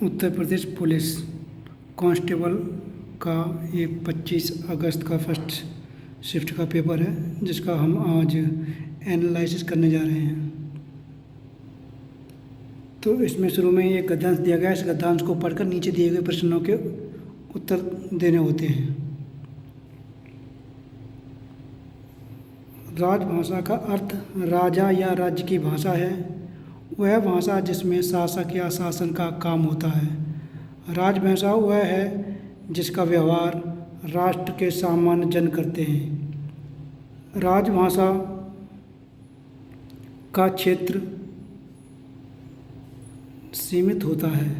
Uttar Pradesh police constable का ये 25 अगस्त का फर्स्ट शिफ्ट का पेपर है, जिसका हम आज एनालिसिस करने जा रहे हैं। तो इसमें शुरू में एक गद्यांश दिया गया है। इस गद्यांश को पढ़कर नीचे दिए गए प्रश्नों के उत्तर देने होते हैं। राजभाषा का अर्थ राजा या राज्य की भाषा है। वह भाषा जिसमें शासक या शासन का काम होता है। राजभाषा वह है जिसका व्यवहार राष्ट्र के सामान्य जन करते हैं। राजभाषा का क्षेत्र सीमित होता है।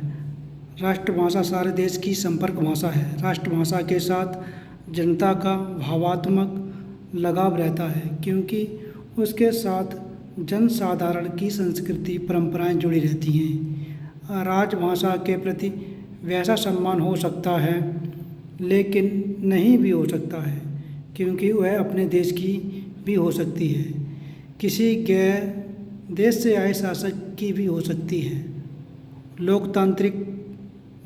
राष्ट्रभाषा सारे देश की संपर्क भाषा है। राष्ट्रभाषा के साथ जनता का भावात्मक लगाव रहता है, क्योंकि उसके साथ जनसाधारण की संस्कृति परंपराएं जुड़ी रहती हैं। राजभाषा के प्रति वैसा सम्मान हो सकता है, लेकिन नहीं भी हो सकता है, क्योंकि वह अपने देश की भी हो सकती है, किसी गैर देश से आए शासक की भी हो सकती है। लोकतांत्रिक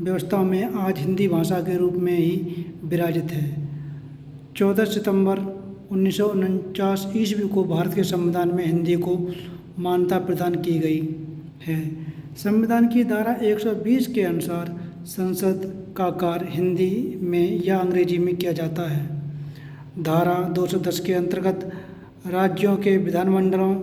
व्यवस्था में आज हिंदी भाषा के रूप में ही विराजित है। 14 सितंबर 1949 ईस्वी को भारत के संविधान में हिंदी को मान्यता प्रदान की गई है। संविधान की धारा 120 के अनुसार संसद का कार्य हिंदी में या अंग्रेजी में किया जाता है। धारा 210 के अंतर्गत राज्यों के विधानमंडलों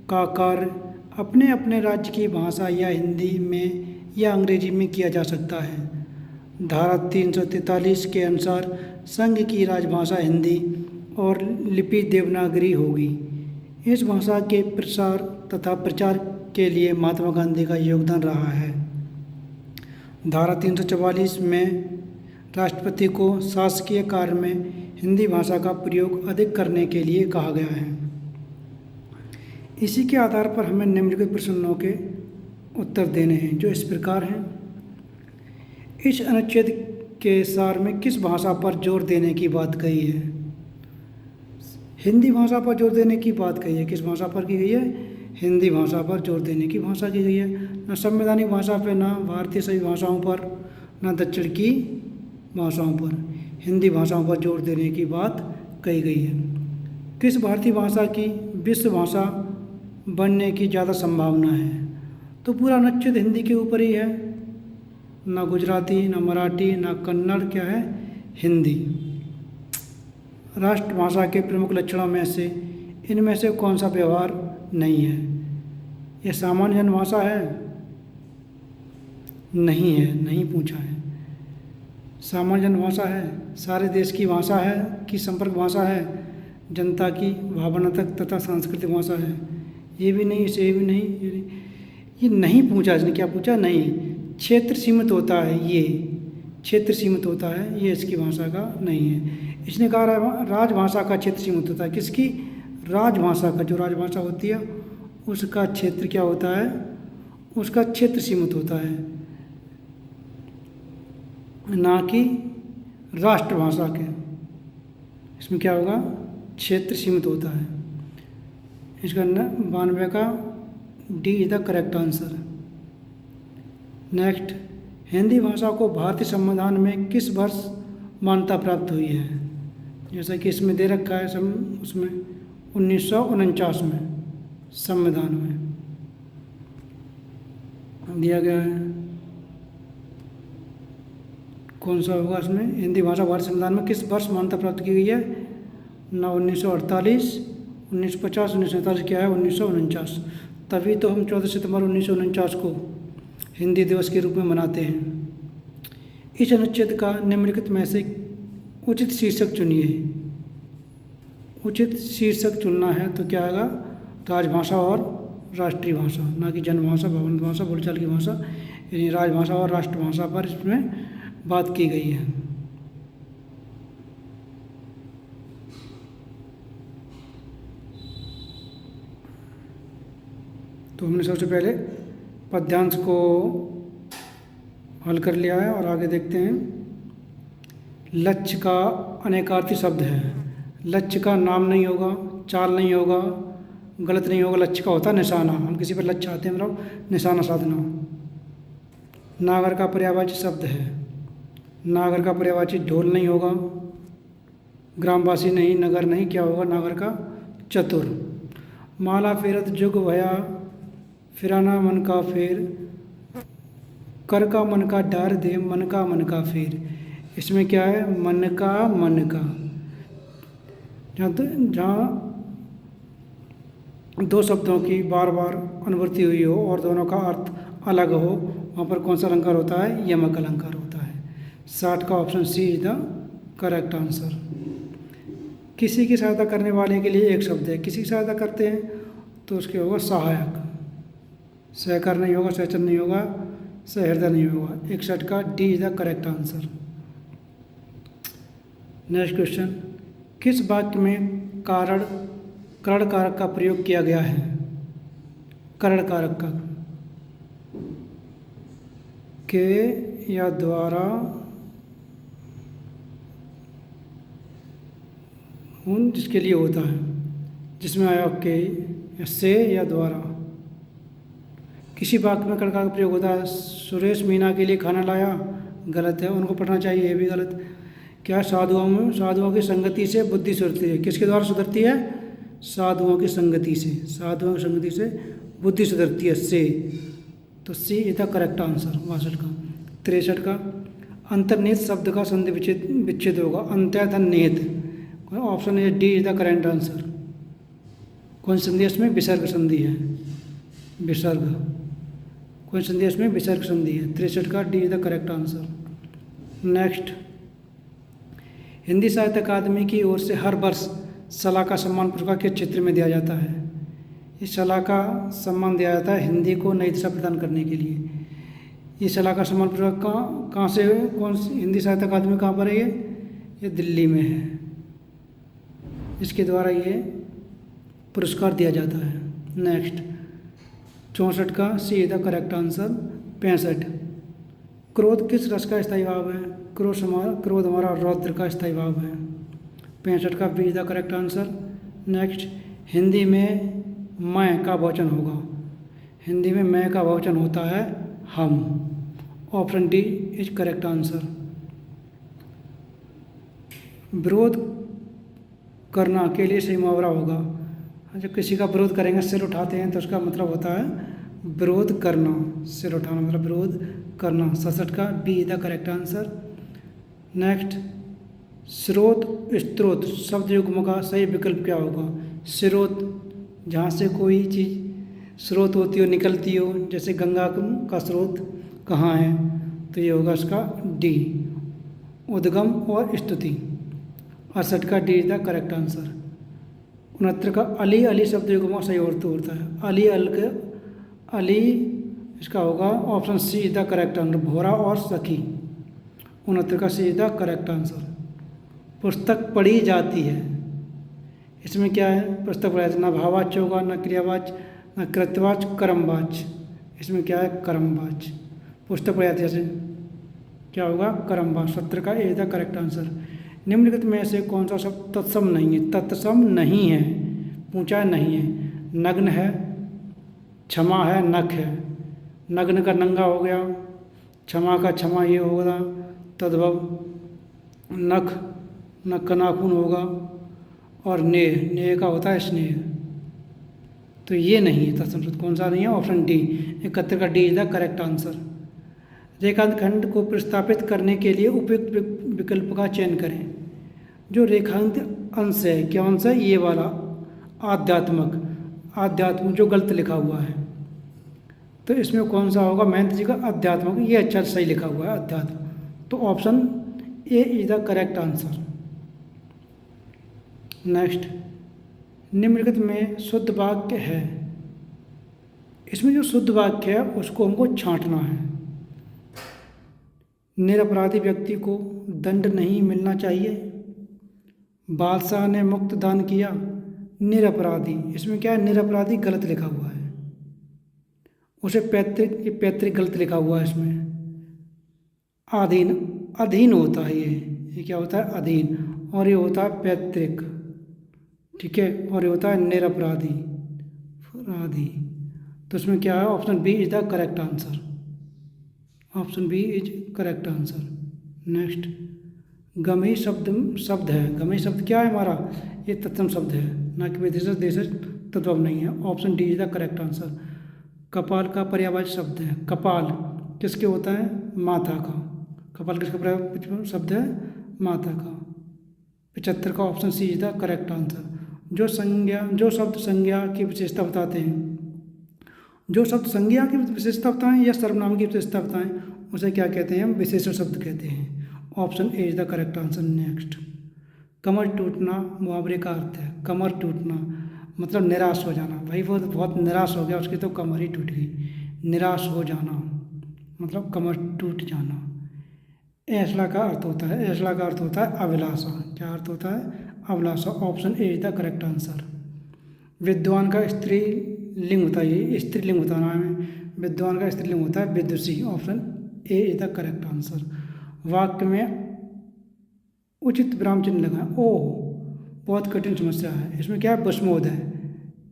का कार्य अपने अपने राज्य की भाषा या हिंदी में या अंग्रेजी में किया जा सकता है। धारा 343 के अनुसार संघ की राजभाषा हिंदी और लिपि देवनागरी होगी। इस भाषा के प्रसार तथा प्रचार के लिए महात्मा गांधी का योगदान रहा है। धारा 344 में राष्ट्रपति को शासकीय कार्य में हिंदी भाषा का प्रयोग अधिक करने के लिए कहा गया है। इसी के आधार पर हमें निम्नलिखित प्रश्नों के उत्तर देने हैं, जो इस प्रकार हैं। इस अनुच्छेद के सार में किस भाषा पर जोर देने की बात कही है? हिंदी भाषा पर जोर देने की बात कही है। किस भाषा पर की गई है? हिंदी भाषा पर जोर देने की भाषा की गई है। न संवैधानिक भाषा पर, न भारतीय सभी भाषाओं पर, न दक्षिण की भाषाओं पर, हिंदी भाषाओं पर जोर देने की बात कही गई है। किस भारतीय भाषा की विश्व भाषा बनने की ज़्यादा संभावना है? तो पूरा अनुच्छेद हिंदी के ऊपर ही है। न गुजराती, न मराठी, न कन्नड़, क्या है? हिंदी। राष्ट्रभाषा के प्रमुख लक्षणों में से इनमें से कौन सा व्यवहार नहीं है? यह सामान्य जनभाषा है? नहीं है, नहीं पूछा है। सामान्य जनभाषा है? सारे देश की भाषा है कि संपर्क भाषा है? जनता की भावनात्मक तथा सांस्कृतिक भाषा है? ये भी नहीं, इसे भी नहीं, ये नहीं पूछा। इसने क्या पूछा? नहीं। क्षेत्र सीमित होता है, ये क्षेत्र सीमित होता है, ये इसकी भाषा का नहीं है। इसने कहा राजभाषा का क्षेत्र सीमित होता है। किसकी? राजभाषा का। जो राजभाषा होती है उसका क्षेत्र क्या होता है? उसका क्षेत्र सीमित होता है, ना कि राष्ट्रभाषा के। इसमें क्या होगा? क्षेत्र सीमित होता है। इसका 92 का D is the correct answer. Next, Hindi भाषा को भारतीय संविधान में किस वर्ष मान्यता प्राप्त हुई है? जैसा कि इसमें दे रखा है उसमें 1949 में संविधान में दिया गया है। कौन सा होगा इसमें? हिंदी भाषा भारतीय संविधान में किस वर्ष मान्यता प्राप्त की गई है? ना 1948, 1950, 1947, क्या है? 1949। तभी तो हम 14 सितंबर 1949 को हिंदी दिवस के रूप में मनाते हैं। इस अनुच्छेद का निम्नलिखित में से उचित शीर्षक चुनिए। उचित शीर्षक चुनना है तो क्या आएगा? राजभाषा और राष्ट्रीय भाषा, ना कि जनभाषा, भवन भाषा, बोलचाल की भाषा। यानी राजभाषा और राष्ट्रभाषा पर इसमें बात की गई है। तो हमने सबसे पहले पद्यांश को हल कर लिया है और आगे देखते हैं। लक्ष्य का अनेकार्थी शब्द है। लक्ष्य का नाम नहीं होगा, चाल नहीं होगा, गलत नहीं होगा। लक्ष्य का होता है निशाना। हम किसी पर लक्ष्य चाहते हैं, मतलब निशाना साधना। नागर का पर्यायवाची शब्द है। नागर का पर्यायवाची ढोल नहीं होगा, ग्रामवासी नहीं, नगर नहीं, क्या होगा नागर का? चतुर। माला फेरत जुग भया, फिराना मन का फेर, कर का मन का डार दे, मन का फेर। इसमें क्या है? मन का। जहाँ दो शब्दों की बार बार अनुवृत्ति हुई हो और दोनों का अर्थ अलग हो, वहाँ पर कौन सा अलंकार होता है? यमक अलंकार होता है। 60 का option C is the correct answer. किसी की सहायता करने वाले के लिए एक शब्द है, किसी की सहायता करते हैं तो उसके होगा सहायक। सहकर नहीं होगा, सहचर नहीं होगा, सहृदय नहीं होगा। 61 का D is the correct answer. Next question, किस वाक्य में करण कारक का प्रयोग किया गया है? करण कारक का के या द्वारा, उन जिसके लिए होता है, जिसमें आया के या से या द्वारा। किसी वाक्य में करण कारक का प्रयोग होता है। सुरेश मीना के लिए खाना लाया, गलत है, उनको पढ़ना चाहिए, ये भी गलत। क्या? साधुओं की संगति से बुद्धि सुधरती है। किसके द्वारा सुधरती है? साधुओं की संगति से। साधुओं की संगति से बुद्धि सुधरती है, से। तो सी इज द करेक्ट आंसर 62 का। 63 का, अंतर्निहित शब्द का संधि विच्छेद होगा। अंतर्निहित, option A D is the correct answer. कौन संधि है इसमें? विसर्ग संधि है, विसर्ग। कौन संधि है इसमें? विसर्ग संधि है। 63 का D is the correct answer. Next, Hindi साहित्य अकादमी की ओर से हर वर्ष सलाका सम्मान पुरस्कार किस क्षेत्र में दिया जाता है? इस सलाका सम्मान दिया जाता है हिंदी को नई दिशा प्रदान करने के लिए। ये सलाका सम्मान पुरस्कार कहाँ से, कौन सी हिंदी साहित्य अकादमी कहाँ पर है? ये दिल्ली में है। इसके द्वारा ये पुरस्कार दिया जाता है। नेक्स्ट, 64 का C is the correct answer. 65, क्रोध किस रस का स्थायी भाव है? क्रोध हमारा रौद्र का स्थायी भाव है। 65 का B is the correct answer. Next, Hindi में मैं का बहुवचन होगा। हिंदी में मैं का बहुवचन होता है हम। Option D is correct answer. विरोध करना के लिए सही मुहावरा होगा। जब किसी का विरोध करेंगे, सिर उठाते हैं, तो उसका मतलब होता है विरोध करना। सिर उठाना मतलब विरोध करना। 67 का B is the correct answer. Next, स्रोत शब्द युग्म का सही विकल्प क्या होगा? स्रोत, जहाँ से कोई चीज़ स्रोत होती हो, निकलती हो, जैसे गंगा का स्रोत कहाँ है, तो ये होगा इसका डी, उद्गम और स्तुति। 68 का D is the correct answer. 69 का अली शब्द युग्म सही होता है। अली इसका होगा option C is the correct answer, भोरा और सखी। 69 का C is the correct answer. पुस्तक पढ़ी जाती है, इसमें क्या है? पुस्तक पढ़ा जाती है, ना भाववाच्य होगा, ना क्रियावाच्य, ना कृत्यवाच्य, कर्मवाच्य। इसमें क्या है? कर्मवाच्य। पुस्तक पढ़ी जाती है, जैसे क्या होगा? कर्मवाच्य। 70 का ए द करेक्ट आंसर। निम्नलिखित में से कौन सा शब्द तत्सम नहीं है? तत्सम नहीं है, पूछा नहीं है। नग्न है, क्षमा है, नख है। नग्न का नंगा हो गया, क्षमा का क्षमा ये होगा तद्भव। नख का नाखून होगा, और नेह का होता है स्नेह। तो ये नहीं है तत्सम शब्द। कौन सा नहीं है? Option D. 71 का D is the correct answer. रेखांकन को प्रतिस्थापित करने के लिए उपयुक्त विकल्प का चयन करें। जो रेखांकित अंश है, क्या अंश है? ये वाला आध्यात्मक जो गलत लिखा हुआ है, तो इसमें कौन सा होगा? महेंद्र जी का अध्यात्मक, ये अच्छा सही लिखा हुआ है अध्यात्म, तो option A is the correct answer. Next, निम्नलिखित में शुद्ध वाक्य है, इसमें जो शुद्ध वाक्य है उसको हमको छांटना है। निरपराधी व्यक्ति को दंड नहीं मिलना चाहिए। बादशाह ने मुक्त दान किया। निरपराधी, इसमें क्या है? निरपराधी गलत लिखा हुआ है, उसे पैतृक गलत लिखा हुआ है इसमें। अधीन होता है ये क्या होता है? अधीन, और ये होता है पैतृक, ठीक है, और ये होता है निरपराधी। तो इसमें क्या है? Option B is the correct answer. Option B is correct answer. Next, गमी शब्द है। गमी शब्द क्या है हमारा? ये तत्सम शब्द है, ना कि विशेषण देशज तद्भव नहीं है। Option D is the correct answer. कपाल का पर्यायवाची शब्द है। कपाल किसके होता है? माता का। कपाल किसका पर्यायवाची शब्द है? माता का। 75 का option C is the correct answer. जो शब्द संज्ञा की विशेषता बताते हैं, जो शब्द संज्ञा की विशेषता बताएं या सर्वनाम की विशेषता बताएं, उसे क्या कहते हैं? हम विशेषण शब्द कहते हैं। Option A is the correct answer. Next, कमर टूटना मुहावरे का अर्थ है। कमर टूटना मतलब निराश हो जाना। भाई वो बहुत निराश हो गया, उसकी तो कमर ही टूट गई। निराश हो जाना मतलब कमर टूट जाना। ऐसला का अर्थ होता है, ऐसला का अर्थ होता है अभिलाषा। क्या अर्थ होता है? अभिलाषा। Option A is the correct answer. विद्वान का स्त्रीलिंग होता है, ये स्त्रीलिंग होता है। विद्वान का स्त्रीलिंग होता है विदुषी। Option A is the correct answer. वाक्य में उचित विराम चिन्ह लगाएं। ओह, बहुत कठिन समस्या है। इसमें क्या है? बशमोद है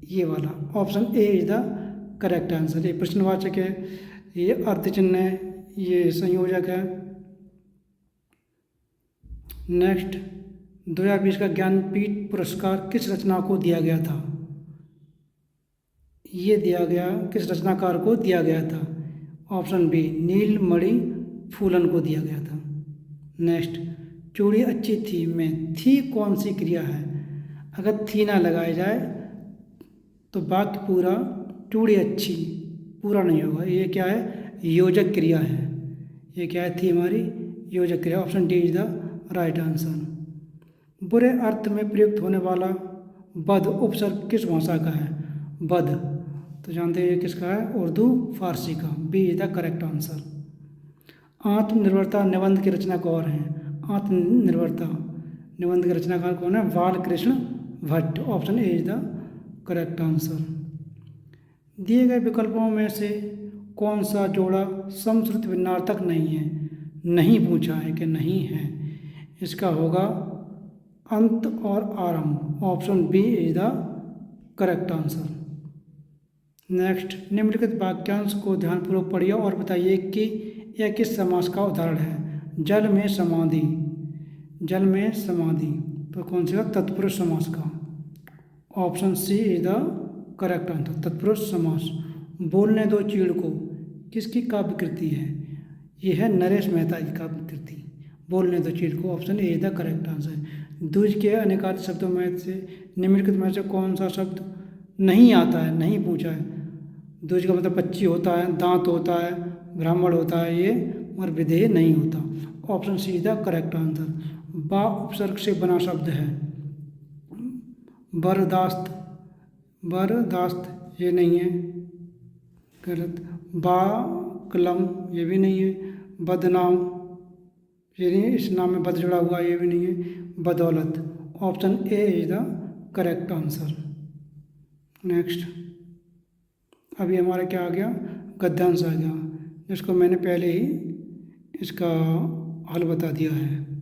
ये वाला। Option A is the correct answer. ये प्रश्नवाचक है, ये अर्थ चिन्ह है, ये संयोजक है। नेक्स्ट, 2020 का ज्ञानपीठ पुरस्कार किस रचना को दिया गया था? ये दिया गया किस रचनाकार को दिया गया था? ऑप्शन बी नीलमणि फूलन को दिया गया था। नेक्स्ट, चूड़ी अच्छी थी में थी कौन सी क्रिया है? अगर थी ना लगाई जाए तो वाक्य पूरा चूड़ी अच्छी पूरा नहीं होगा। ये क्या है? योजक क्रिया है। ये क्या है? थी हमारी योजक क्रिया। Option D is the right answer. बुरे अर्थ में प्रयुक्त होने वाला बद उपसर्ग किस भाषा का है? बद तो जानते हैं ये किसका है? उर्दू फारसी का। B is the correct answer. आत्मनिर्भरता निबंध की रचना कौन है? आत्मनिर्भरता निबंध के रचनाकार कौन है? Balkrishna Bhatt. Option A is the correct answer. दिए गए विकल्पों में से कौन सा जोड़ा समश्रुति भिन्नार्थक नहीं है? नहीं पूछा है कि नहीं है, इसका होगा अंत और आरंभ। Option B is the correct answer. Next, निम्नलिखित वाक्यांश को ध्यानपूर्वक पढ़िए और बताइए कि यह किस समास का उदाहरण है? जल में समाधि। जल में समाधि तो कौन सा? तत्पुरुष समास का। Option C is the correct answer, तत्पुरुष समास। बोलने दो चीड़ को किसकी काव्य कृति है? यह है नरेश मेहता की काव्य कृति, बोलने दो चीड़ को। Option A is the correct answer. द्विज के अनेकार्थ शब्दों में से निम्नलिखित में से कौन सा शब्द नहीं आता है? नहीं पूछा है। द्विज का मतलब पक्षी होता है, दांत होता है, ब्राह्मण होता है ये, और विधेय नहीं होता। Option C is the correct answer. बा उपसर्ग से बना शब्द है। बर्दाश्त, बर्दाश्त ये नहीं है, गलत। बा कलम ये भी नहीं है। बदनाम ये नहीं, इस नाम में बद जुड़ा हुआ ये भी नहीं है। बदौलत। Option A is the correct answer. Next, अभी हमारा क्या आ गया? गद्यांश आ गया, जिसको मैंने पहले ही इसका हल बता दिया है।